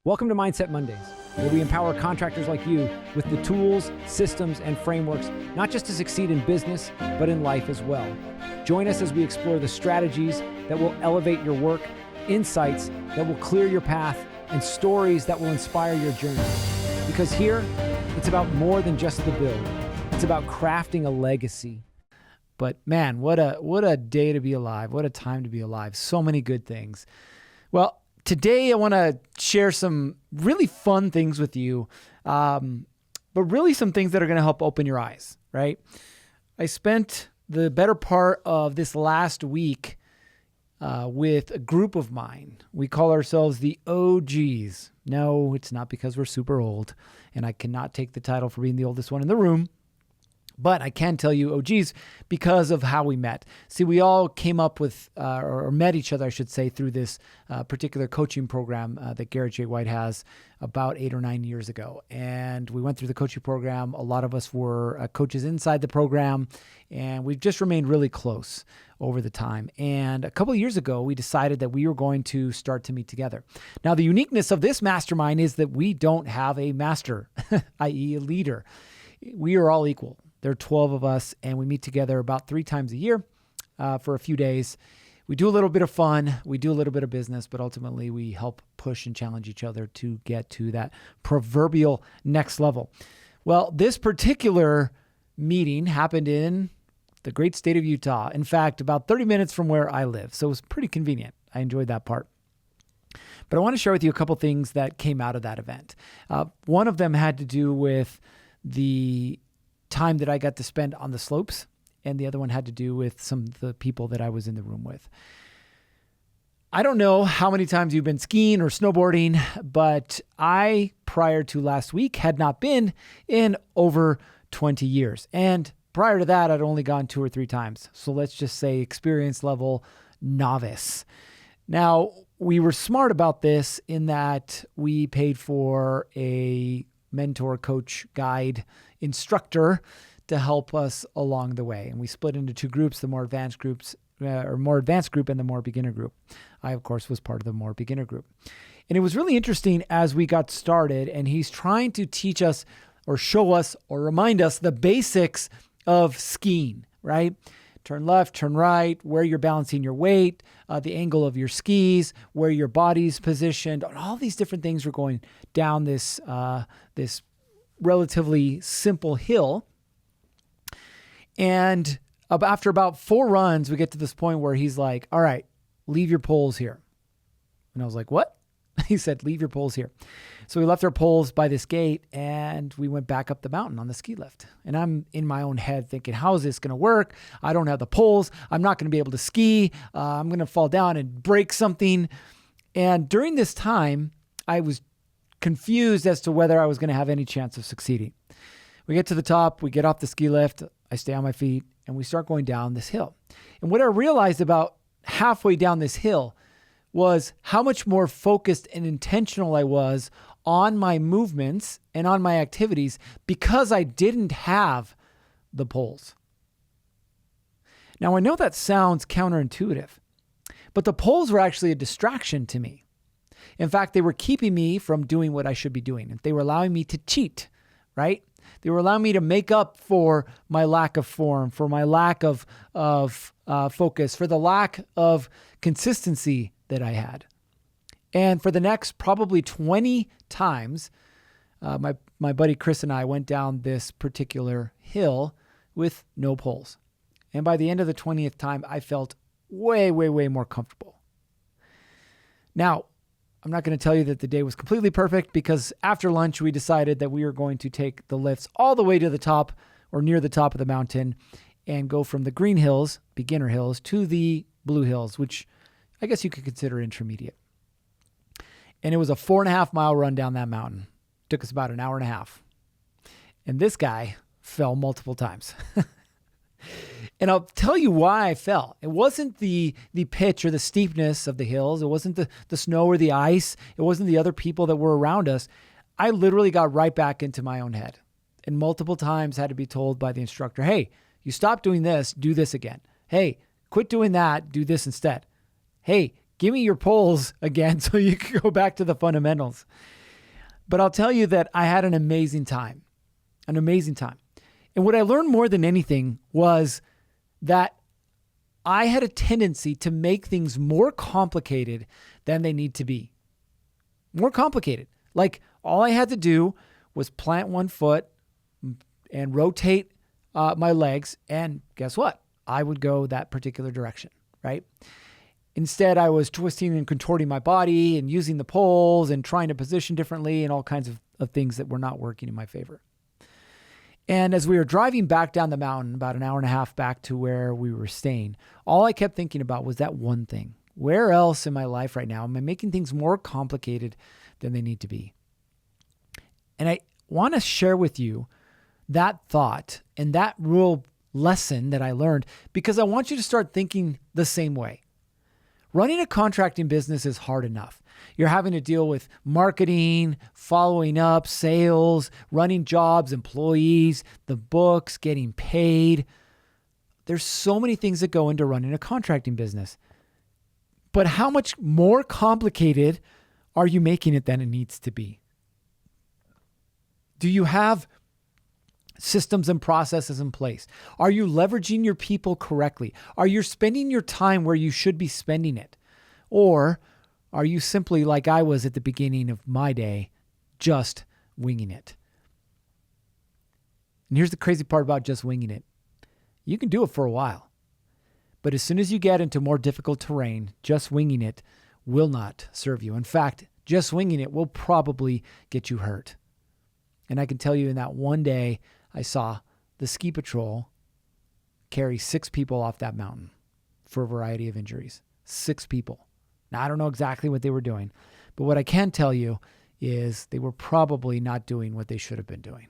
Welcome to Mindset Mondays, where we empower contractors like you with the tools, systems, and frameworks, not just to succeed in business, but in life as well. Join us as we explore the strategies that will elevate your work, insights that will clear your path, and stories that will inspire your journey. Because here, it's about more than just the build. It's about crafting a legacy. But man, what a day to be alive. What a time to be alive. So many good things. Well, today, I want to share some really fun things with you, but really some things that are going to help open your eyes, right? I spent the better part of this last week with a group of mine. We call ourselves the OGs. No, it's not because we're super old, and I cannot take the title for being the oldest one in the room. But I can tell you OGs because of how we met. See, we all came up with, or met each other, I should say, through this particular coaching program that Garrett J. White has about 8 or 9 years ago. And we went through the coaching program. A lot of us were coaches inside the program, and we've just remained really close over the time. And a couple of years ago, we decided that we were going to start to meet together. Now, the uniqueness of this mastermind is that we don't have a master, i.e. a leader. We are all equal. There are 12 of us, and we meet together about 3 times a year for a few days. We do a little bit of fun. We do a little bit of business, but ultimately we help push and challenge each other to get to that proverbial next level. Well, this particular meeting happened in the great state of Utah. In fact, about 30 minutes from where I live. So it was pretty convenient. I enjoyed that part. But I want to share with you a couple things that came out of that event. One of them had to do with the time that I got to spend on the slopes, and the other one had to do with some of the people that I was in the room with. I don't know how many times you've been skiing or snowboarding, but I, prior to last week, had not been in over 20 years. And prior to that, I'd only gone 2 or 3 times. So let's just say experience level novice. Now, we were smart about this in that we paid for a mentor, coach, guide, instructor to help us along the way. And we split into 2 groups, the more advanced groups, or more advanced group and the more beginner group. I, of course, was part of the more beginner group. And it was really interesting as we got started, and he's trying to teach us or show us or remind us the basics of skiing, right? Turn left, turn right, where you're balancing your weight, the angle of your skis, where your body's positioned, and all these different things. We're going down this this relatively simple hill. And after about 4 runs, we get to this point where he's like, all right, leave your poles here. And I was like, what? He said, leave your poles here. So we left our poles by this gate and we went back up the mountain on the ski lift. And I'm in my own head thinking, how is this going to work? I don't have the poles. I'm not going to be able to ski. I'm going to fall down and break something. And during this time, I was confused as to whether I was going to have any chance of succeeding. We get to the top, we get off the ski lift, I stay on my feet, and we start going down this hill. And what I realized about halfway down this hill was how much more focused and intentional I was on my movements and on my activities because I didn't have the poles. Now, I know that sounds counterintuitive, but the poles were actually a distraction to me. In fact, they were keeping me from doing what I should be doing. They were allowing me to cheat, right? They were allowing me to make up for my lack of form, for my lack of focus, for the lack of consistency that I had. And for the next probably 20 times, my buddy Chris and I went down this particular hill with no poles. And by the end of the 20th time, I felt way, way, way more comfortable. Now, I'm not going to tell you that the day was completely perfect because after lunch, we decided that we were going to take the lifts all the way to the top or near the top of the mountain and go from the green hills, beginner hills, to the blue hills, which I guess you could consider intermediate. And it was a 4.5 mile run down that mountain. It took us about an hour and a half. And this guy fell multiple times. And I'll tell you why I fell. It wasn't the pitch or the steepness of the hills. It wasn't the snow or the ice. It wasn't the other people that were around us. I literally got right back into my own head and multiple times had to be told by the instructor, hey, you stop doing this, do this again. Hey, quit doing that, do this instead. Hey, Give me your polls again so you can go back to the fundamentals. But I'll tell you that I had an amazing time. And what I learned more than anything was that I had a tendency to make things more complicated than they need to be. More complicated. Like all I had to do was plant one foot and rotate my legs. And guess what? I would go that particular direction, right? Instead, I was twisting and contorting my body and using the poles and trying to position differently and all kinds of things that were not working in my favor. And as we were driving back down the mountain, about an hour and a half back to where we were staying, all I kept thinking about was that one thing. Where else in my life right now am I making things more complicated than they need to be? And I want to share with you that thought and that real lesson that I learned because I want you to start thinking the same way. Running a contracting business is hard enough. You're having to deal with marketing, following up, sales, running jobs, employees, the books, getting paid. There's so many things that go into running a contracting business. But how much more complicated are you making it than it needs to be? Do you have systems and processes in place? Are you leveraging your people correctly? Are you spending your time where you should be spending it? Or are you simply like I was at the beginning of my day, just winging it? And here's the crazy part about just winging it. You can do it for a while. But as soon as you get into more difficult terrain, just winging it will not serve you. In fact, just winging it will probably get you hurt. And I can tell you in that one day, I saw the ski patrol carry 6 people off that mountain for a variety of injuries. 6 people. Now, I don't know exactly what they were doing, but what I can tell you is they were probably not doing what they should have been doing.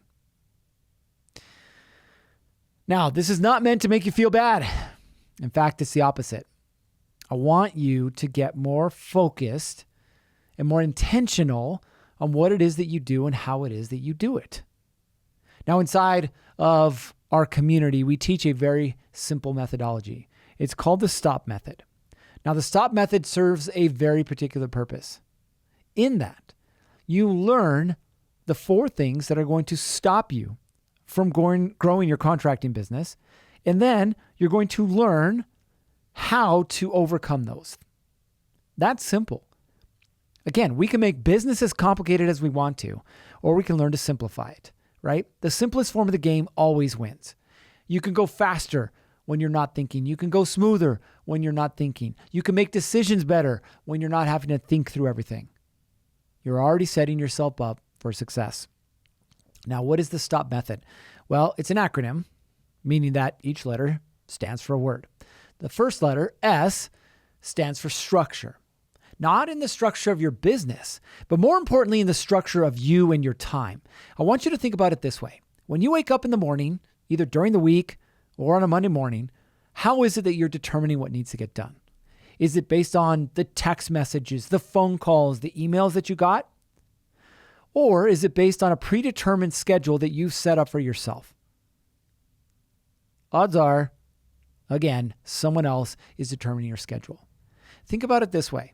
Now, this is not meant to make you feel bad. In fact, it's the opposite. I want you to get more focused and more intentional on what it is that you do and how it is that you do it. Now, inside of our community, we teach a very simple methodology. It's called the STOP method. Now, the STOP method serves a very particular purpose. In that, you learn the 4 things that are going to stop you from growing your contracting business, and then you're going to learn how to overcome those. That's simple. Again, we can make business as complicated as we want to, or we can learn to simplify it, right? The simplest form of the game always wins. You can go faster when you're not thinking. You can go smoother when you're not thinking. You can make decisions better when you're not having to think through everything. You're already setting yourself up for success. Now, what is the STOP method? Well, it's an acronym, meaning that each letter stands for a word. The first letter, S, stands for structure. Not in the structure of your business, but more importantly, in the structure of you and your time. I want you to think about it this way. When you wake up in the morning, either during the week or on a Monday morning, how is it that you're determining what needs to get done? Is it based on the text messages, the phone calls, the emails that you got? Or is it based on a predetermined schedule that you've set up for yourself? Odds are, again, someone else is determining your schedule. Think about it this way.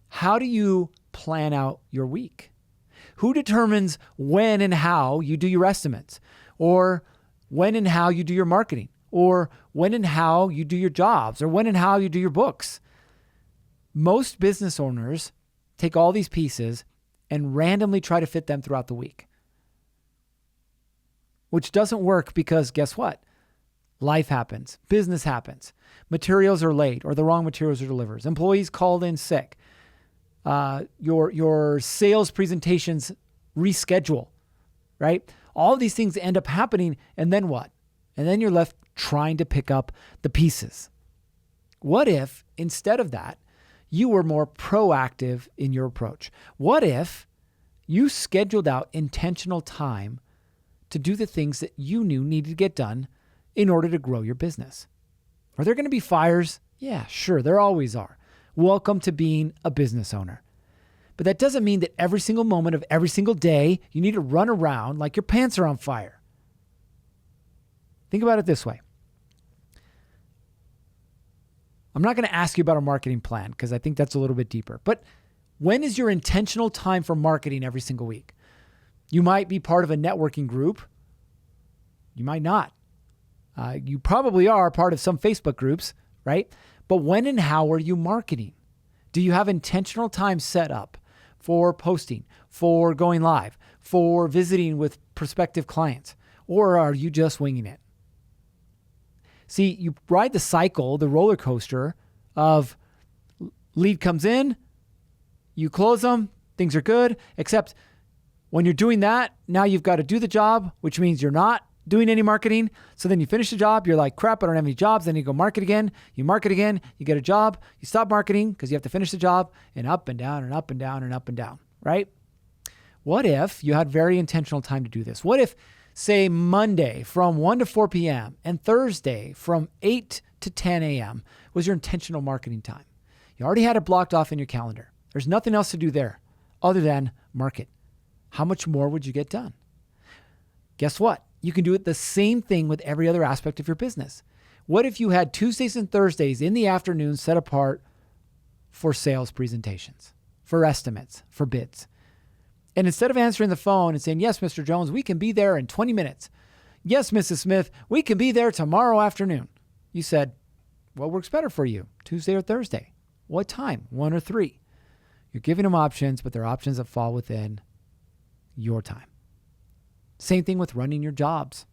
How do you plan out your week? Who determines when and how you do your estimates? Or when and how you do your marketing? Or when and how you do your jobs? Or when and how you do your books? Most business owners take all these pieces and randomly try to fit them throughout the week. Which doesn't work because guess what? Life happens. Business happens. Materials are late or the wrong materials are delivered. Employees called in sick. Your sales presentations reschedule, right? All of these things end up happening, and then what? And then you're left trying to pick up the pieces. What if, instead of that, you were more proactive in your approach? What if you scheduled out intentional time to do the things that you knew needed to get done in order to grow your business? Are there going to be fires? Yeah, sure, there always are. Welcome to being a business owner. But that doesn't mean that every single moment of every single day, you need to run around like your pants are on fire. Think about it this way. I'm not going to ask you about a marketing plan because I think that's a little bit deeper. But when is your intentional time for marketing every single week? You might be part of a networking group. You might not. You probably are part of some Facebook groups, right? But when and how are you marketing? Do you have intentional time set up for posting, for going live, for visiting with prospective clients? Or are you just winging it? See, you ride the cycle, the roller coaster of lead comes in, you close them, things are good, except when you're doing that, now you've got to do the job, which means you're not doing any marketing. So then you finish the job, you're like, crap, I don't have any jobs. Then you go market again, you get a job, you stop marketing because you have to finish the job, and up and down and up and down and up and down, right? What if you had very intentional time to do this? What if, say, Monday from 1 to 4 p.m. and Thursday from 8 to 10 a.m. was your intentional marketing time? You already had it blocked off in your calendar. There's nothing else to do there other than market. How much more would you get done? Guess what? You can do it the same thing with every other aspect of your business. What if you had Tuesdays and Thursdays in the afternoon set apart for sales presentations, for estimates, for bids? And instead of answering the phone and saying, yes, Mr. Jones, we can be there in 20 minutes. Yes, Mrs. Smith, we can be there tomorrow afternoon. You said, what works better for you, Tuesday or Thursday? What time, 1 or 3? You're giving them options, but they're options that fall within your time. Same thing with running your jobs.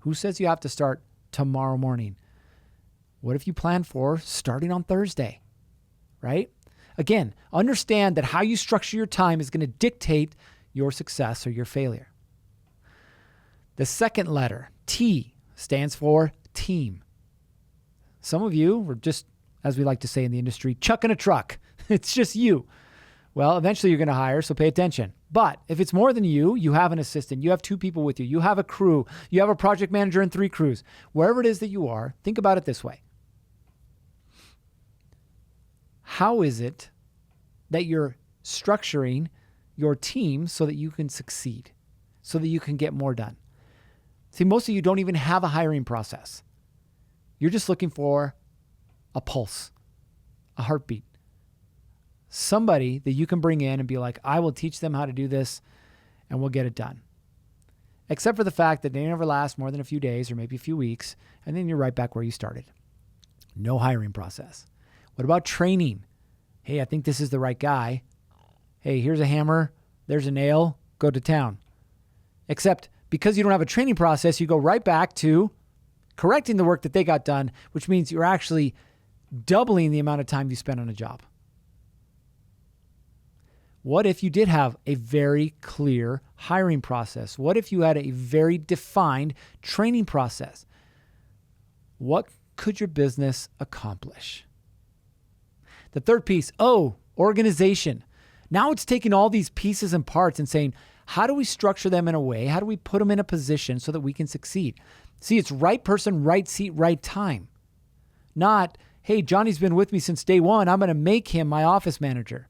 Who says you have to start tomorrow morning? What if you plan for starting on Thursday, right? Again, understand that how you structure your time is going to dictate your success or your failure. The second letter, T, stands for team. Some of you were just, as we like to say in the industry, chucking a truck. It's just you. Well, eventually you're going to hire, so pay attention. But if it's more than you, you have an assistant, you have 2 people with you, you have a crew, you have a project manager and 3 crews. Wherever it is that you are, think about it this way. How is it that you're structuring your team so that you can succeed, so that you can get more done? See, most of you don't even have a hiring process. You're just looking for a pulse, a heartbeat. Somebody that you can bring in and be like, I will teach them how to do this and we'll get it done. Except for the fact that they never last more than a few days or maybe a few weeks, and then you're right back where you started. No hiring process. What about training? Hey, I think this is the right guy. Hey, here's a hammer. There's a nail. Go to town. Except because you don't have a training process, you go right back to correcting the work that they got done, which means you're actually doubling the amount of time you spend on a job. What if you did have a very clear hiring process? What if you had a very defined training process? What could your business accomplish? The third piece, organization. Now it's taking all these pieces and parts and saying, how do we structure them in a way? How do we put them in a position so that we can succeed? See, it's right person, right seat, right time. Not, hey, Johnny's been with me since day one. I'm going to make him my office manager.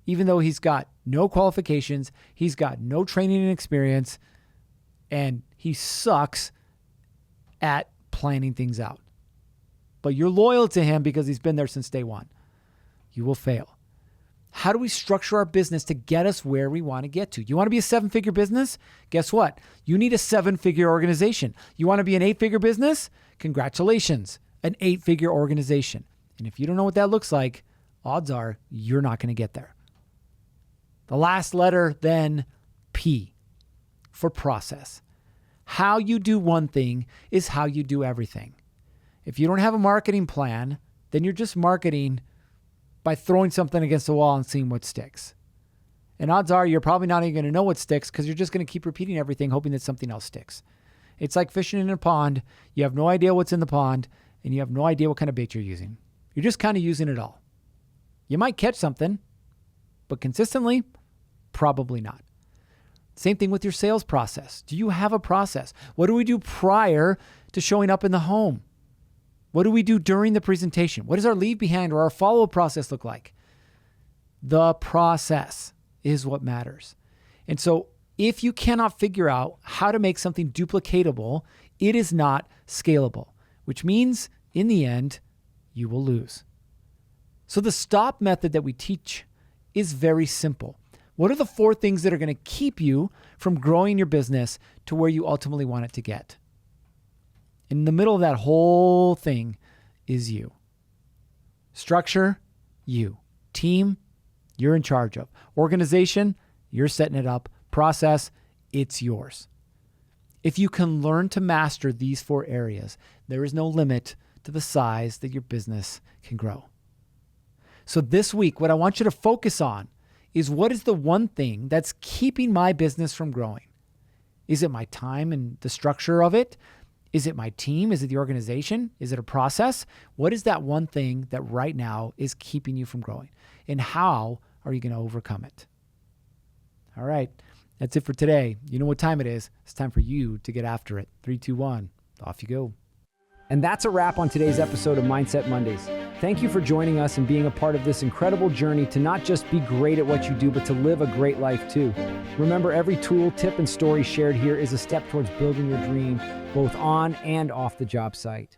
Even though he's got no qualifications, he's got no training and experience, and he sucks at planning things out. But you're loyal to him because he's been there since day one. You will fail. How do we structure our business to get us where we want to get to? You want to be a 7-figure business? Guess what? You need a 7-figure organization. You want to be an 8-figure business? Congratulations, an 8-figure organization. And if you don't know what that looks like, odds are you're not going to get there. The last letter, then, P, for process. How you do one thing is how you do everything. If you don't have a marketing plan, then you're just marketing by throwing something against the wall and seeing what sticks. And odds are you're probably not even going to know what sticks because you're just going to keep repeating everything, hoping that something else sticks. It's like fishing in a pond. You have no idea what's in the pond, and you have no idea what kind of bait you're using. You're just kind of using it all. You might catch something, but consistently, probably not. Same thing with your sales process. Do you have a process? What do we do prior to showing up in the home? What do we do during the presentation? What does our leave behind or our follow-up process look like? The process is what matters. And so if you cannot figure out how to make something duplicatable, it is not scalable, which means in the end, you will lose. So the stop method that we teach is very simple. What are the 4 things that are going to keep you from growing your business to where you ultimately want it to get? In the middle of that whole thing is you. Structure, you. Team, you're in charge of. Organization, you're setting it up. Process, it's yours. If you can learn to master these 4 areas, there is no limit to the size that your business can grow. So this week, what I want you to focus on is what is the one thing that's keeping my business from growing? Is it my time and the structure of it? Is it my team? Is it the organization? Is it a process? What is that one thing that right now is keeping you from growing? And how are you going to overcome it? All right. That's it for today. You know what time it is. It's time for you to get after it. 3, 2, 1. Off you go. And that's a wrap on today's episode of Mindset Mondays. Thank you for joining us and being a part of this incredible journey to not just be great at what you do, but to live a great life too. Remember, every tool, tip, and story shared here is a step towards building your dream, both on and off the job site.